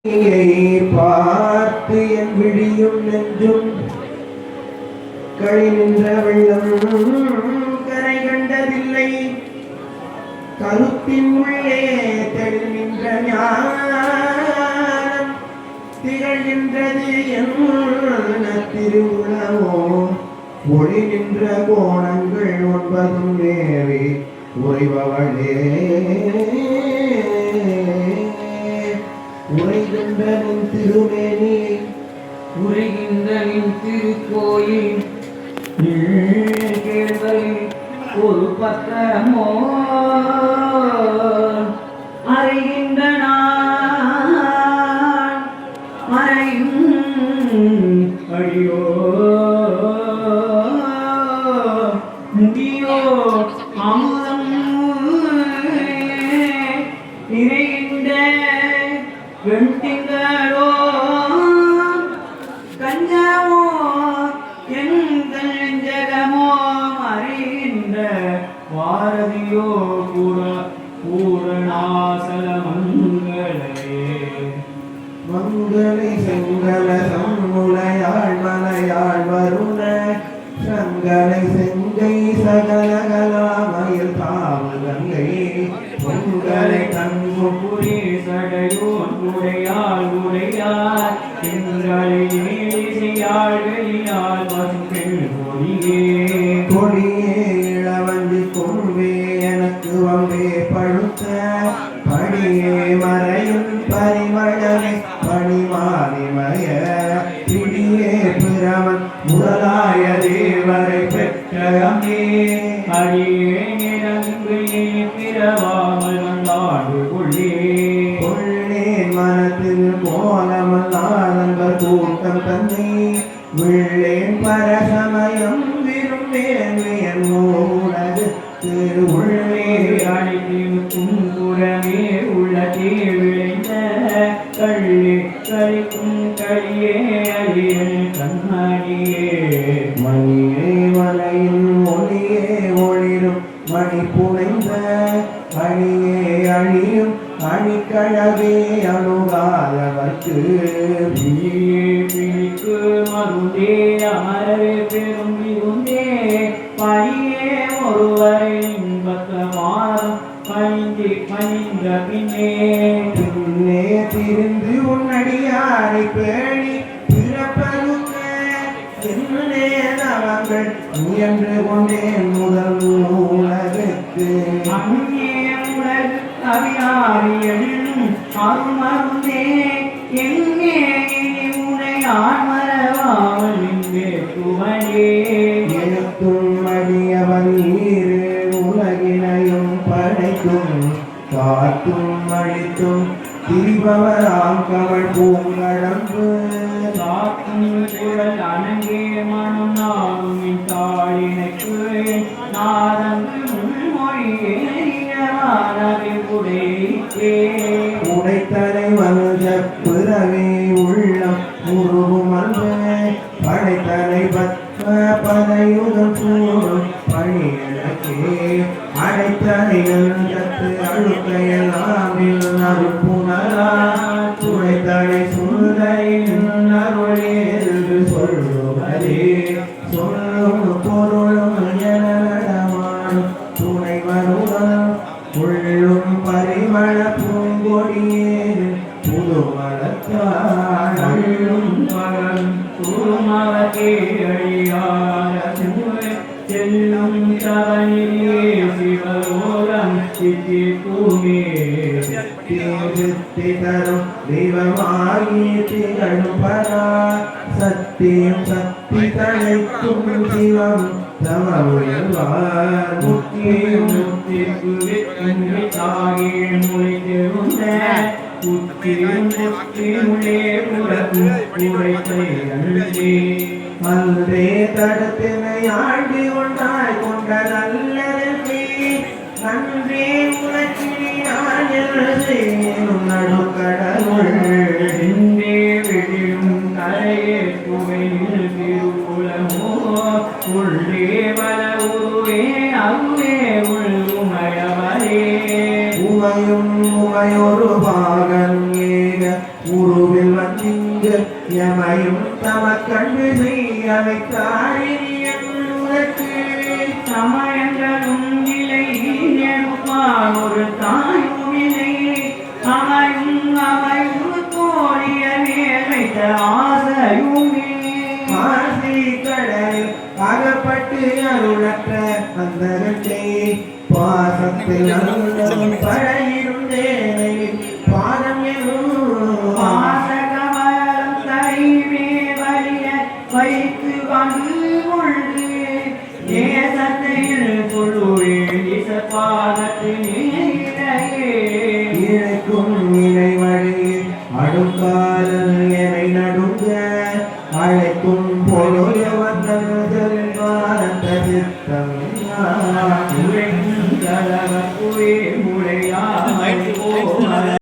பார்த்து என் விழியும் நெஞ்சும் கழிநின்ற வெள்ளம் கரை கண்டதில்லை. கருத்தின் உள்ளே தெளிகின்ற ஞானம் திகழ்கின்றது என்ன திருவுளமோ. ஒளி நின்ற கோணங்கள் ஒன்பதும் நேரி உறைபவளே. உரைகின்றனின் திருமேனி உரைகின்றனின் திருக்கோயில் கேள்வரில் ஒரு பத்திரமோ அறைகின்ற மறையும் அடியோ முடியோ அமுதம் நிறைகின்ற வெண்திங்களோ கஞ்சமோ எங்கள் ஜகமோ அறிகின்ற பாரதியோ பூரணாசலமங்களே. மங்களை செங்கல சம்முலையாள் மலையாள் வருண சங்கலை செங்கை சகலகலாமயில் காவல் கங்கை பொங்கலை கண்முப்புரி சடையோன் உடையாள் உடையாள் திங்களை மேலிசையாள் வெளியாள் பசும்பெண் கொடியே. கொடியே இளவஞ்சி கொம்பே எனக்கு வம்பே பழுத்த படியே மறையும் பரிமளமே பணிமாலிமய பிடியே பிறவன் முதலாய தேவரை பெற்ற அம்மே. அடியே நிறங்கிலே பிறவாமல் வந்தாடு கொள்ளே. கொள்ளேன் மனத்தில் கோலமல்லாதங்கள் கூட்டம் தன்னை விள்ளேன் பரசமயம் விரும்பேன் உலகத்து உள்ளே. அழைத்திருக்கும் புறமே உள்ளதே விளைந்த கள்ளே கழிக்கும் களியே அழியல் கண்மணியே. மணியே மலையின் ஒளியே ஒளிரும் மணி புனைந்த அணியே அழியும் அணிக்கழவே அணுகாதவர்க்கு. பிணிக்கு மருந்தே அமரவே பெரும் விருந்தே பணியே ஒருவரை இன்பத்தமாறும் பணிந்த பின்னே. பின்னே திரிந்து உன்னடியாரை பேணி பிறப்பருக்க என்னே நவங்கள் முயன்று கொண்டேன் முதல் உலகுக்கு. அங்கே உலகு அவியாரி எழும் அருமருந்தே எங்கே உனை ஆன்மரவாவல் நின்றே துவனே. எழுத்தும் அடியவன் நீரு உலகினையும் படைக்கும் காத்தும் அழித்தும் திரிபவராம் கவள் பூங்கடம்பு. காக்கும் குழல் அணங்கே மனம் நாடும் தாளினைக்கு நாதங்கு முன்மொழியே உடைத்தே. உடைத்தலை வந்த பிறவே உள்ளம் உருவும் அன்பு படைத்தலை பத்ம பதையுதம் சூடும் பணியழகே. அடைத்தலை நஞ்சத்து அழுக்கையெல்லாம் அருப்புணரா துடைத்தலை சுந்தரின் அருளே சொல்லுவதே. சொல்லும் பொருளும் எனமானும் துணை வருவதும் உள்ளும் பரிமள பூங்கொடியே புதுமலத்தாள் அள்ளும் பகல் குருமவகே அழியார செல்லும் தவனிலே சிவலோகம் சித்தி பூமே. சித்தி தரும் தெய்வமாகி திகழும் பரா சத்தியம் சக்தி தழைக்கும் சிவம் தவ உயர்வார். முத்தியும் முத்திற்கு வெற்றி தாகில் முளைத்திருந்த புத்தியும் புத்தியுள்ளே புறக்கும் புரைத்தை அழுதே. அன்றே தடத்தினை ஆண்டு கொண்டாய் கொண்ட நல்லதே நன்றே உலகினான் செய்யும் நடுக்கடவுள். இன்றே வெளியும் கரையே துவையில் திருக்குளமோ உள்ளே வள உருவே அருவே உள் உமையவரே. உமையும் உமையொரு பாகன் ஏக உரு கோவில் வந்திங்கு எமையும் தமக்கண்டு செய்ய வைத்தாரியம் உனக்கு சமயங்களும் இல்லை நெருப்பால் ஒரு தாயும் இல்லை அமையும் கோரிய வேலைத்த ஆசையுமே மாசி கடலில் அகப்பட்டு அருளற்ற அந்த பாசத்தில் பழைய